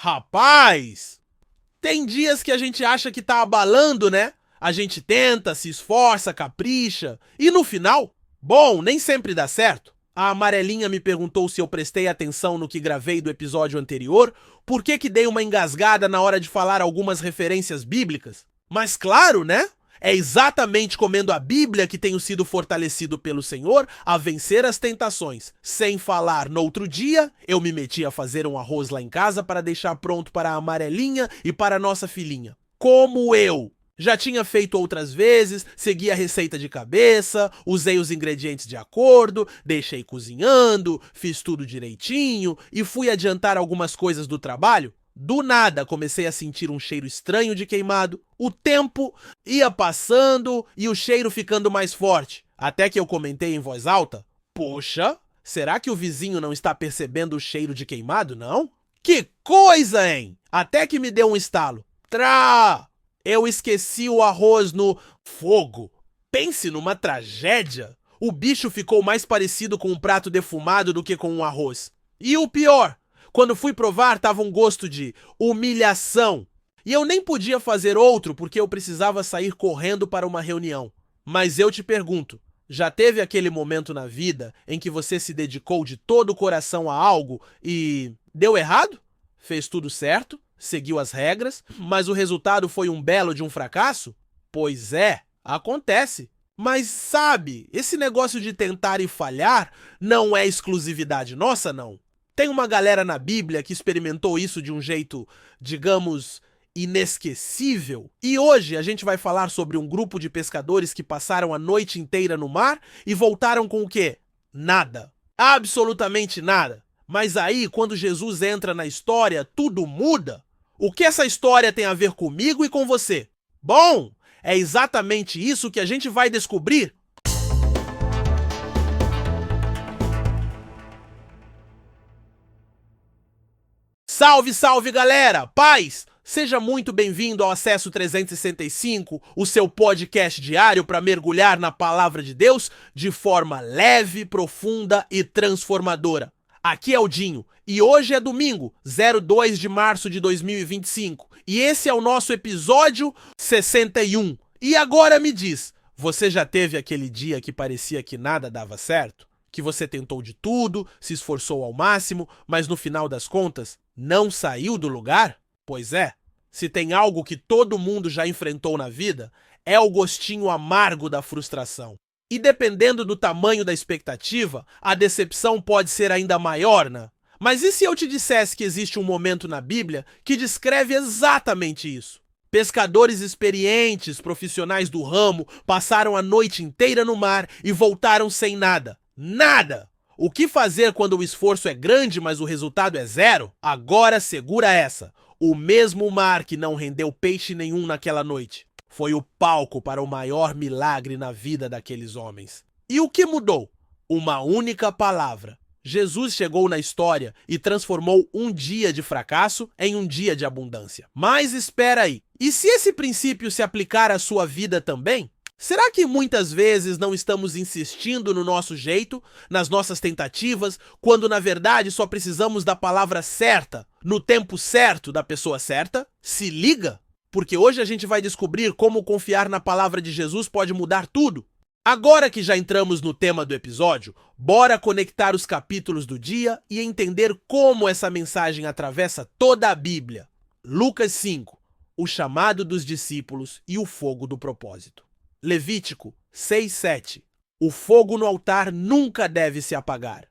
Rapaz, tem dias que a gente acha que tá abalando, né? A gente tenta, se esforça, capricha e no final, bom, nem sempre dá certo. A amarelinha me perguntou se eu prestei atenção no que gravei do episódio anterior, por que dei uma engasgada na hora de falar algumas referências bíblicas. Mas claro, né? É exatamente comendo a Bíblia que tenho sido fortalecido pelo Senhor a vencer as tentações. Sem falar, no outro dia, eu me meti a fazer um arroz lá em casa para deixar pronto para a amarelinha e para a nossa filhinha. Como eu já tinha feito outras vezes, segui a receita de cabeça, usei os ingredientes de acordo, deixei cozinhando, fiz tudo direitinho e fui adiantar algumas coisas do trabalho. Do nada, comecei a sentir um cheiro estranho de queimado. O tempo ia passando e o cheiro ficando mais forte. Até que eu comentei em voz alta: poxa, será que o vizinho não está percebendo o cheiro de queimado, não? Que coisa, hein? Até que me deu um estalo. Trá! Eu esqueci o arroz no fogo. Pense numa tragédia. O bicho ficou mais parecido com um prato defumado do que com um arroz. E o pior, quando fui provar, tava um gosto de humilhação. E eu nem podia fazer outro porque eu precisava sair correndo para uma reunião. Mas eu te pergunto, já teve aquele momento na vida em que você se dedicou de todo o coração a algo e deu errado? Fez tudo certo, seguiu as regras, mas o resultado foi um belo de um fracasso? Pois é, acontece. Mas sabe, esse negócio de tentar e falhar não é exclusividade nossa, não. Tem uma galera na Bíblia que experimentou isso de um jeito, digamos, inesquecível. E hoje a gente vai falar sobre um grupo de pescadores que passaram a noite inteira no mar e voltaram com o quê? Nada. Absolutamente nada. Mas aí, quando Jesus entra na história, tudo muda. O que essa história tem a ver comigo e com você? Bom, é exatamente isso que a gente vai descobrir. Salve, salve, galera! Paz! Seja muito bem-vindo ao Acesso 365, o seu podcast diário para mergulhar na Palavra de Deus de forma leve, profunda e transformadora. Aqui é o Dinho, e hoje é domingo, 2 de março de 2025, e esse é o nosso episódio 61. E agora me diz, você já teve aquele dia que parecia que nada dava certo? Que você tentou de tudo, se esforçou ao máximo, mas no final das contas, não saiu do lugar? Pois é, se tem algo que todo mundo já enfrentou na vida, é o gostinho amargo da frustração. E dependendo do tamanho da expectativa, a decepção pode ser ainda maior, né? Mas e se eu te dissesse que existe um momento na Bíblia que descreve exatamente isso? Pescadores experientes, profissionais do ramo, passaram a noite inteira no mar e voltaram sem nada. Nada! O que fazer quando o esforço é grande, mas o resultado é zero? Agora segura essa. O mesmo mar que não rendeu peixe nenhum naquela noite foi o palco para o maior milagre na vida daqueles homens. E o que mudou? Uma única palavra. Jesus chegou na história e transformou um dia de fracasso em um dia de abundância. Mas espera aí, e se esse princípio se aplicar à sua vida também? Será que muitas vezes não estamos insistindo no nosso jeito, nas nossas tentativas, quando na verdade só precisamos da palavra certa, no tempo certo da pessoa certa? Se liga, porque hoje a gente vai descobrir como confiar na palavra de Jesus pode mudar tudo. Agora que já entramos no tema do episódio, bora conectar os capítulos do dia e entender como essa mensagem atravessa toda a Bíblia. Lucas 5, o chamado dos discípulos e o fogo do propósito. Levítico 6:7. O fogo no altar nunca deve se apagar.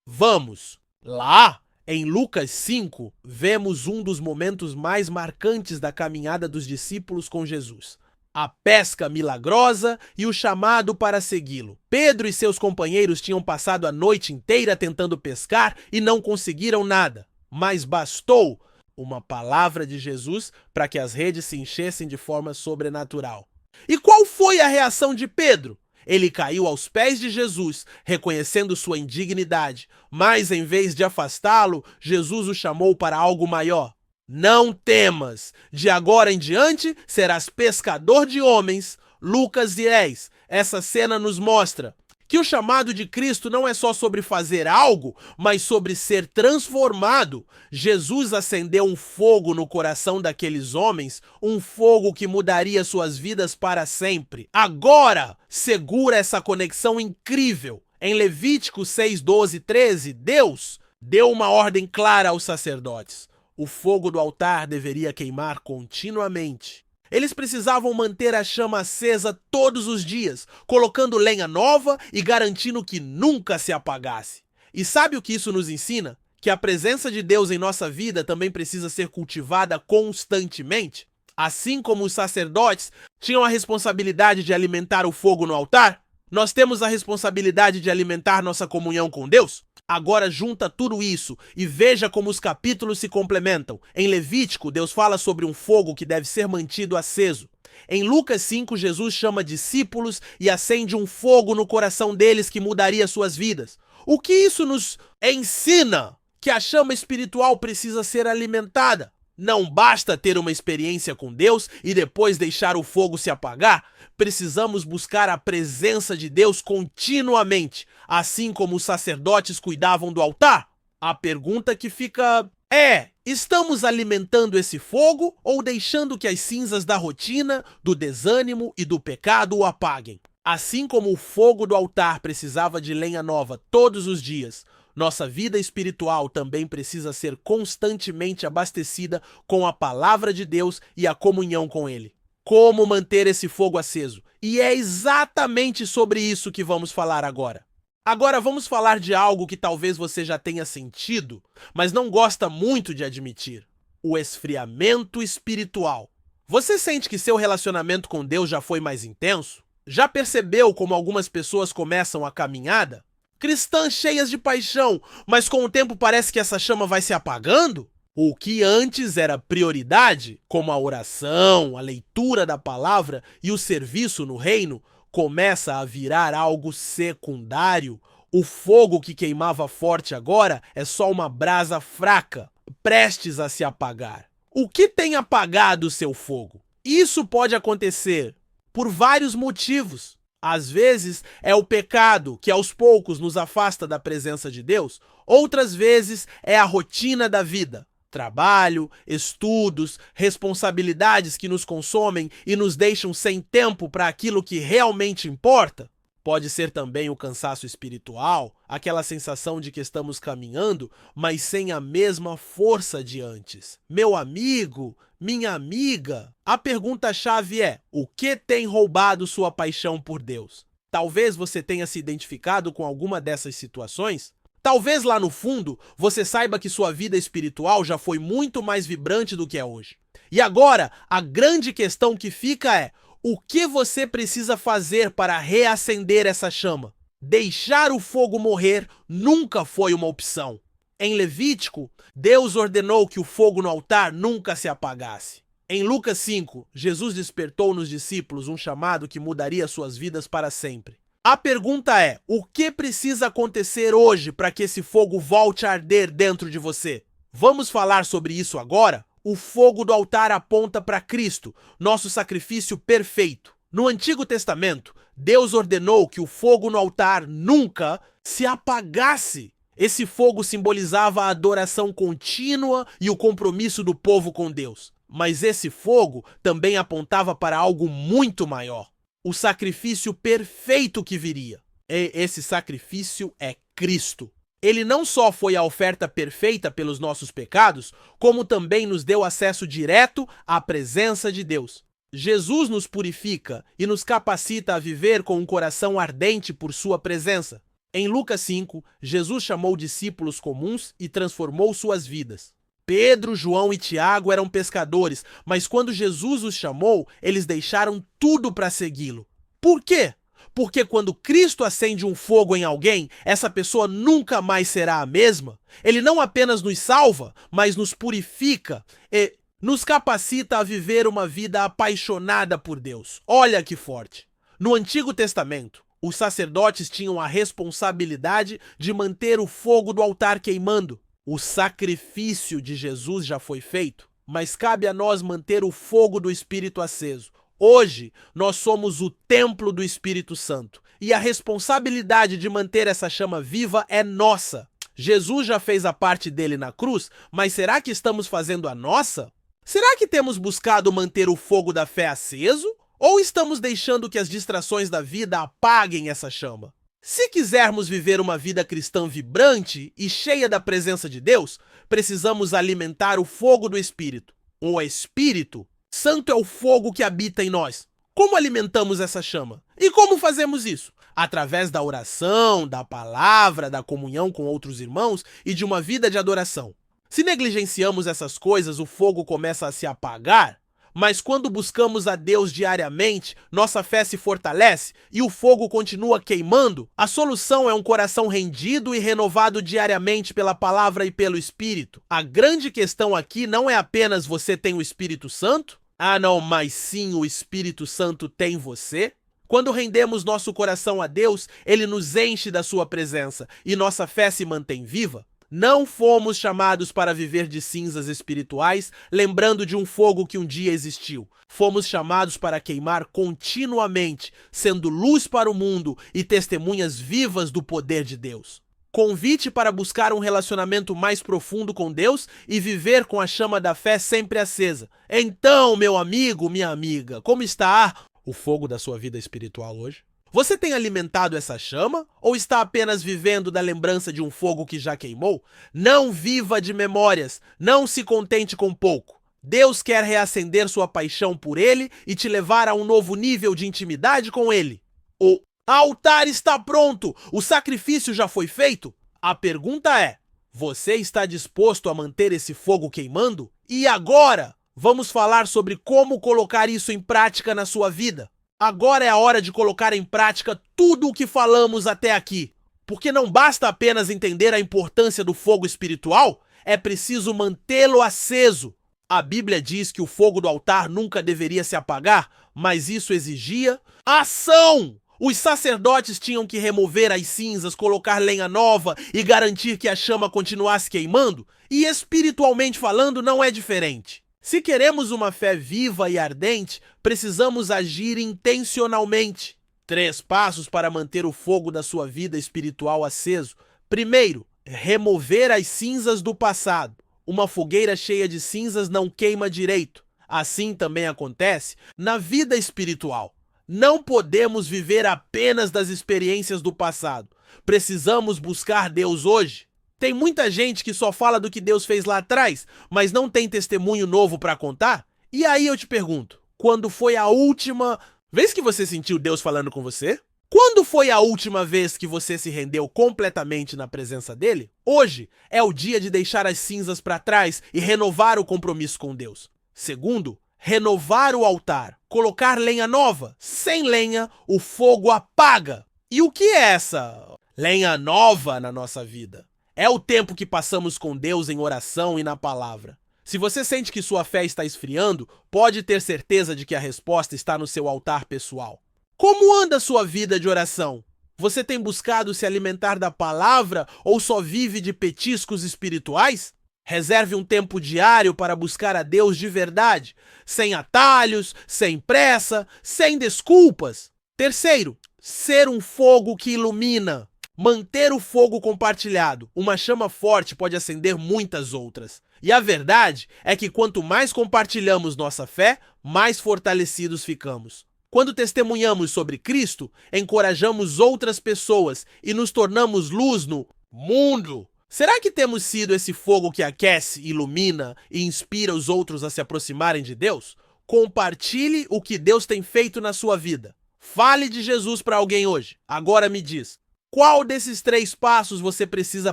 Vamos! Lá, em Lucas 5, vemos um dos momentos mais marcantes da caminhada dos discípulos com Jesus. A pesca milagrosa e o chamado para segui-lo. Pedro e seus companheiros tinham passado a noite inteira tentando pescar e não conseguiram nada. Mas bastou uma palavra de Jesus para que as redes se enchessem de forma sobrenatural. E qual foi a reação de Pedro? Ele caiu aos pés de Jesus, reconhecendo sua indignidade, mas em vez de afastá-lo, Jesus o chamou para algo maior. Não temas, de agora em diante serás pescador de homens. Lucas 10. Essa cena nos mostra Que o chamado de Cristo não é só sobre fazer algo, mas sobre ser transformado. Jesus acendeu um fogo no coração daqueles homens, um fogo que mudaria suas vidas para sempre. Agora, segura essa conexão incrível. Em Levítico 6, 12 e 13, Deus deu uma ordem clara aos sacerdotes. O fogo do altar deveria queimar continuamente. Eles precisavam manter a chama acesa todos os dias, colocando lenha nova e garantindo que nunca se apagasse. E sabe o que isso nos ensina? Que a presença de Deus em nossa vida também precisa ser cultivada constantemente. Assim como os sacerdotes tinham a responsabilidade de alimentar o fogo no altar, nós temos a responsabilidade de alimentar nossa comunhão com Deus. Agora junta tudo isso e veja como os capítulos se complementam. Em Levítico, Deus fala sobre um fogo que deve ser mantido aceso. Em Lucas 5, Jesus chama discípulos e acende um fogo no coração deles que mudaria suas vidas. O que isso nos ensina? Que a chama espiritual precisa ser alimentada. Não basta ter uma experiência com Deus e depois deixar o fogo se apagar. Precisamos buscar a presença de Deus continuamente, assim como os sacerdotes cuidavam do altar. A pergunta que fica é: estamos alimentando esse fogo ou deixando que as cinzas da rotina, do desânimo e do pecado o apaguem? Assim como o fogo do altar precisava de lenha nova todos os dias, nossa vida espiritual também precisa ser constantemente abastecida com a palavra de Deus e a comunhão com Ele. Como manter esse fogo aceso? E é exatamente sobre isso que vamos falar agora. Agora vamos falar de algo que talvez você já tenha sentido, mas não gosta muito de admitir: o esfriamento espiritual. Você sente que seu relacionamento com Deus já foi mais intenso? Já percebeu como algumas pessoas começam a caminhada? Cristãs cheias de paixão, mas com o tempo parece que essa chama vai se apagando? O que antes era prioridade, como a oração, a leitura da palavra e o serviço no reino, começa a virar algo secundário. O fogo que queimava forte agora é só uma brasa fraca, prestes a se apagar. O que tem apagado o seu fogo? Isso pode acontecer por vários motivos. Às vezes é o pecado que aos poucos nos afasta da presença de Deus. Outras vezes é a rotina da vida. Trabalho, estudos, responsabilidades que nos consomem e nos deixam sem tempo para aquilo que realmente importa. Pode ser também o cansaço espiritual, aquela sensação de que estamos caminhando, mas sem a mesma força de antes. Meu amigo, minha amiga, a pergunta-chave é: o que tem roubado sua paixão por Deus? Talvez você tenha se identificado com alguma dessas situações. Talvez lá no fundo você saiba que sua vida espiritual já foi muito mais vibrante do que é hoje. E agora, a grande questão que fica é: o que você precisa fazer para reacender essa chama? Deixar o fogo morrer nunca foi uma opção. Em Levítico, Deus ordenou que o fogo no altar nunca se apagasse. Em Lucas 5, Jesus despertou nos discípulos um chamado que mudaria suas vidas para sempre. A pergunta é: o que precisa acontecer hoje para que esse fogo volte a arder dentro de você? Vamos falar sobre isso agora? O fogo do altar aponta para Cristo, nosso sacrifício perfeito. No Antigo Testamento, Deus ordenou que o fogo no altar nunca se apagasse. Esse fogo simbolizava a adoração contínua e o compromisso do povo com Deus. Mas esse fogo também apontava para algo muito maior: o sacrifício perfeito que viria. E esse sacrifício é Cristo. Ele não só foi a oferta perfeita pelos nossos pecados, como também nos deu acesso direto à presença de Deus. Jesus nos purifica e nos capacita a viver com um coração ardente por sua presença. Em Lucas 5, Jesus chamou discípulos comuns e transformou suas vidas. Pedro, João e Tiago eram pescadores, mas quando Jesus os chamou, eles deixaram tudo para segui-lo. Por quê? Porque quando Cristo acende um fogo em alguém, essa pessoa nunca mais será a mesma. Ele não apenas nos salva, mas nos purifica e nos capacita a viver uma vida apaixonada por Deus. Olha que forte! No Antigo Testamento, os sacerdotes tinham a responsabilidade de manter o fogo do altar queimando. O sacrifício de Jesus já foi feito, mas cabe a nós manter o fogo do Espírito aceso. Hoje, nós somos o templo do Espírito Santo e a responsabilidade de manter essa chama viva é nossa. Jesus já fez a parte dele na cruz, mas será que estamos fazendo a nossa? Será que temos buscado manter o fogo da fé aceso? Ou estamos deixando que as distrações da vida apaguem essa chama? Se quisermos viver uma vida cristã vibrante e cheia da presença de Deus, precisamos alimentar o fogo do Espírito. O Espírito Santo é o fogo que habita em nós. Como alimentamos essa chama? E como fazemos isso? Através da oração, da palavra, da comunhão com outros irmãos e de uma vida de adoração. Se negligenciamos essas coisas, o fogo começa a se apagar, mas quando buscamos a Deus diariamente, nossa fé se fortalece e o fogo continua queimando. A solução é um coração rendido e renovado diariamente pela palavra e pelo Espírito. A grande questão aqui não é apenas você tem o Espírito Santo? Ah, não, mas sim, o Espírito Santo tem você. Quando rendemos nosso coração a Deus, Ele nos enche da sua presença e nossa fé se mantém viva. Não fomos chamados para viver de cinzas espirituais, lembrando de um fogo que um dia existiu. Fomos chamados para queimar continuamente, sendo luz para o mundo e testemunhas vivas do poder de Deus. Convite para buscar um relacionamento mais profundo com Deus e viver com a chama da fé sempre acesa. Então, meu amigo, minha amiga, como está o fogo da sua vida espiritual hoje? Você tem alimentado essa chama ou está apenas vivendo da lembrança de um fogo que já queimou? Não viva de memórias, não se contente com pouco. Deus quer reacender sua paixão por Ele e te levar a um novo nível de intimidade com Ele. O altar está pronto, o sacrifício já foi feito? A pergunta é, você está disposto a manter esse fogo queimando? E agora, vamos falar sobre como colocar isso em prática na sua vida. Agora é a hora de colocar em prática tudo o que falamos até aqui. Porque não basta apenas entender a importância do fogo espiritual, é preciso mantê-lo aceso. A Bíblia diz que o fogo do altar nunca deveria se apagar, mas isso exigia ação! Os sacerdotes tinham que remover as cinzas, colocar lenha nova e garantir que a chama continuasse queimando, e espiritualmente falando não é diferente. Se queremos uma fé viva e ardente, precisamos agir intencionalmente. 3 passos para manter o fogo da sua vida espiritual aceso. Primeiro, remover as cinzas do passado. Uma fogueira cheia de cinzas não queima direito. Assim também acontece na vida espiritual. Não podemos viver apenas das experiências do passado. Precisamos buscar Deus hoje. Tem muita gente que só fala do que Deus fez lá atrás, mas não tem testemunho novo para contar? E aí eu te pergunto, quando foi a última vez que você sentiu Deus falando com você? Quando foi a última vez que você se rendeu completamente na presença dele? Hoje é o dia de deixar as cinzas para trás e renovar o compromisso com Deus. Segundo, renovar o altar, colocar lenha nova. Sem lenha, o fogo apaga. E o que é essa lenha nova na nossa vida? É o tempo que passamos com Deus em oração e na palavra. Se você sente que sua fé está esfriando, pode ter certeza de que a resposta está no seu altar pessoal. Como anda a sua vida de oração? Você tem buscado se alimentar da palavra ou só vive de petiscos espirituais? Reserve um tempo diário para buscar a Deus de verdade, sem atalhos, sem pressa, sem desculpas. Terceiro, ser um fogo que ilumina. Manter o fogo compartilhado. Uma chama forte pode acender muitas outras. E a verdade é que quanto mais compartilhamos nossa fé, mais fortalecidos ficamos. Quando testemunhamos sobre Cristo, encorajamos outras pessoas e nos tornamos luz no mundo. Será que temos sido esse fogo que aquece, ilumina e inspira os outros a se aproximarem de Deus? Compartilhe o que Deus tem feito na sua vida. Fale de Jesus para alguém hoje. Agora me diz, qual desses 3 passos você precisa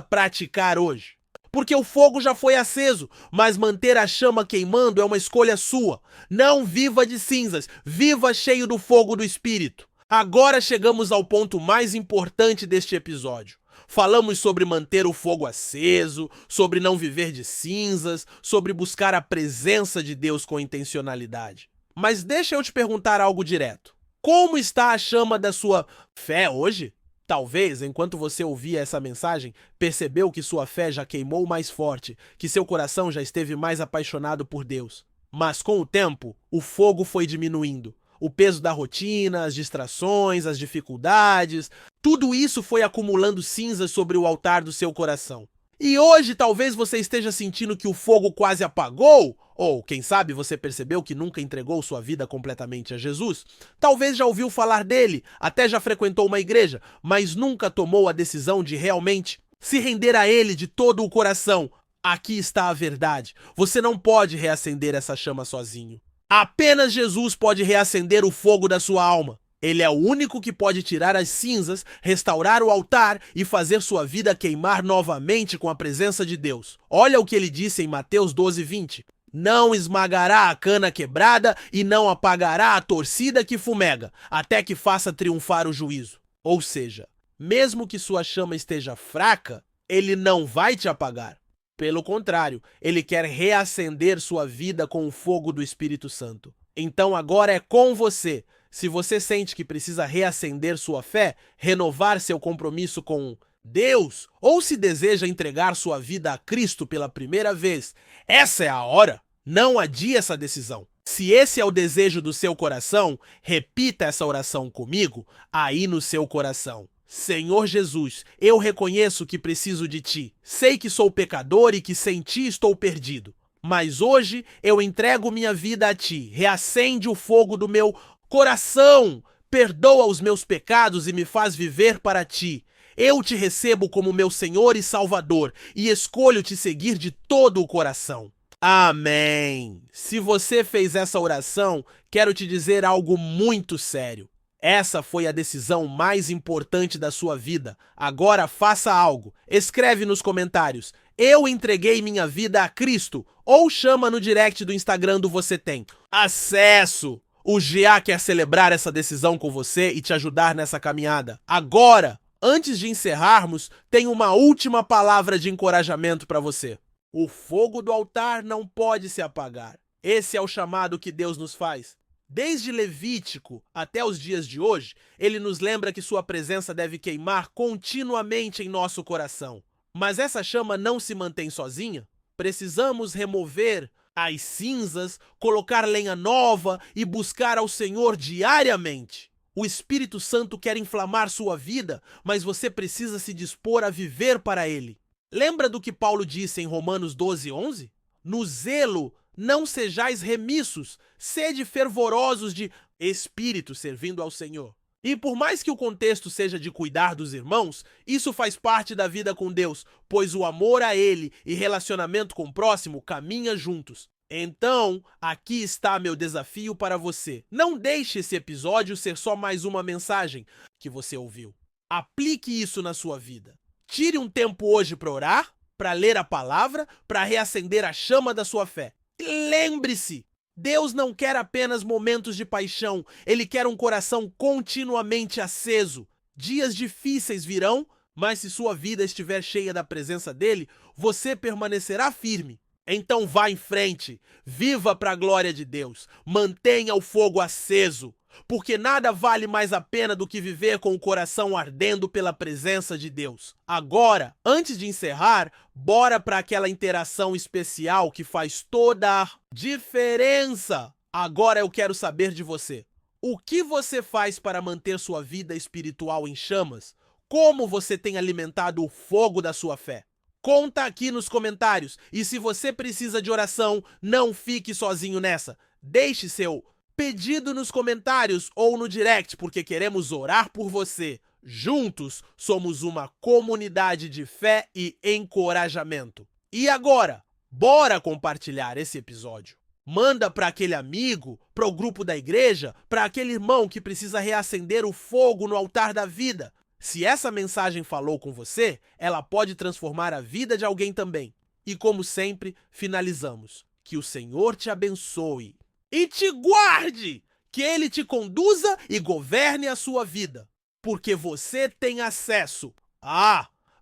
praticar hoje? Porque o fogo já foi aceso, mas manter a chama queimando é uma escolha sua. Não viva de cinzas, viva cheio do fogo do Espírito. Agora chegamos ao ponto mais importante deste episódio. Falamos sobre manter o fogo aceso, sobre não viver de cinzas, sobre buscar a presença de Deus com intencionalidade. Mas deixa eu te perguntar algo direto. Como está a chama da sua fé hoje? Talvez, enquanto você ouvia essa mensagem, percebeu que sua fé já queimou mais forte, que seu coração já esteve mais apaixonado por Deus. Mas com o tempo, o fogo foi diminuindo. o peso da rotina, as distrações, as dificuldades, tudo isso foi acumulando cinzas sobre o altar do seu coração. E hoje talvez você esteja sentindo que o fogo quase apagou, ou quem sabe você percebeu que nunca entregou sua vida completamente a Jesus. Talvez já ouviu falar dele, até já frequentou uma igreja, mas nunca tomou a decisão de realmente se render a ele de todo o coração. Aqui está a verdade. Você não pode reacender essa chama sozinho. Apenas Jesus pode reacender o fogo da sua alma. Ele é o único que pode tirar as cinzas, restaurar o altar e fazer sua vida queimar novamente com a presença de Deus. Olha o que ele disse em Mateus 12:20. Não esmagará a cana quebrada e não apagará a torcida que fumega, até que faça triunfar o juízo. Ou seja, mesmo que sua chama esteja fraca, ele não vai te apagar. Pelo contrário, ele quer reacender sua vida com o fogo do Espírito Santo. Então agora é com você. Se você sente que precisa reacender sua fé, renovar seu compromisso com Deus, ou se deseja entregar sua vida a Cristo pela primeira vez, essa é a hora. Não adie essa decisão. Se esse é o desejo do seu coração, repita essa oração comigo aí no seu coração. Senhor Jesus, eu reconheço que preciso de Ti. Sei que sou pecador e que sem Ti estou perdido. Mas hoje eu entrego minha vida a Ti. Reacende o fogo do meu coração, perdoa os meus pecados e me faz viver para Ti. Eu te recebo como meu Senhor e Salvador e escolho te seguir de todo o coração. Amém. Se você fez essa oração, quero te dizer algo muito sério. Essa foi a decisão mais importante da sua vida. Agora faça algo. Escreve nos comentários: eu entreguei minha vida a Cristo, ou chama no direct do Instagram do Você Tem. Acesso! O GA quer celebrar essa decisão com você e te ajudar nessa caminhada. Agora, antes de encerrarmos, tenho uma última palavra de encorajamento para você. O fogo do altar não pode se apagar. Esse é o chamado que Deus nos faz. Desde Levítico até os dias de hoje, ele nos lembra que sua presença deve queimar continuamente em nosso coração. Mas essa chama não se mantém sozinha. Precisamos remover as cinzas, colocar lenha nova e buscar ao Senhor diariamente. O Espírito Santo quer inflamar sua vida, mas você precisa se dispor a viver para Ele. Lembra do que Paulo disse em Romanos 12:11? No zelo, não sejais remissos, sede fervorosos de espírito servindo ao Senhor. E por mais que o contexto seja de cuidar dos irmãos, isso faz parte da vida com Deus, pois o amor a Ele e relacionamento com o próximo caminham juntos. Então, aqui está meu desafio para você. Não deixe esse episódio ser só mais uma mensagem que você ouviu. Aplique isso na sua vida. Tire um tempo hoje para orar, para ler a palavra, para reacender a chama da sua fé. E lembre-se, Deus não quer apenas momentos de paixão, Ele quer um coração continuamente aceso. Dias difíceis virão, mas se sua vida estiver cheia da presença dEle, você permanecerá firme. Então vá em frente, viva para a glória de Deus, mantenha o fogo aceso, porque nada vale mais a pena do que viver com o coração ardendo pela presença de Deus. Agora, antes de encerrar, bora para aquela interação especial que faz toda a diferença. Agora eu quero saber de você. O que você faz para manter sua vida espiritual em chamas? Como você tem alimentado o fogo da sua fé? Conta aqui nos comentários. E se você precisa de oração, não fique sozinho nessa. Deixe seu pedido nos comentários ou no direct, porque queremos orar por você. Juntos, somos uma comunidade de fé e encorajamento. E agora, bora compartilhar esse episódio. Manda para aquele amigo, para o grupo da igreja, para aquele irmão que precisa reacender o fogo no altar da vida. Se essa mensagem falou com você, ela pode transformar a vida de alguém também. E como sempre, finalizamos. Que o Senhor te abençoe e te guarde, que Ele te conduza e governe a sua vida, porque você tem acesso.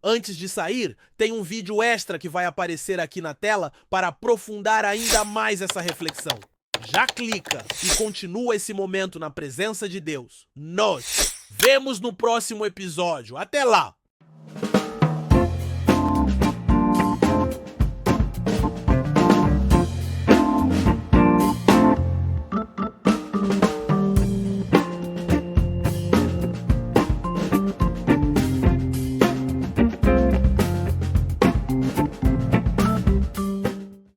Antes de sair, tem um vídeo extra que vai aparecer aqui na tela para aprofundar ainda mais essa reflexão. Já clica e continua esse momento na presença de Deus. Nos vemos no próximo episódio. Até lá!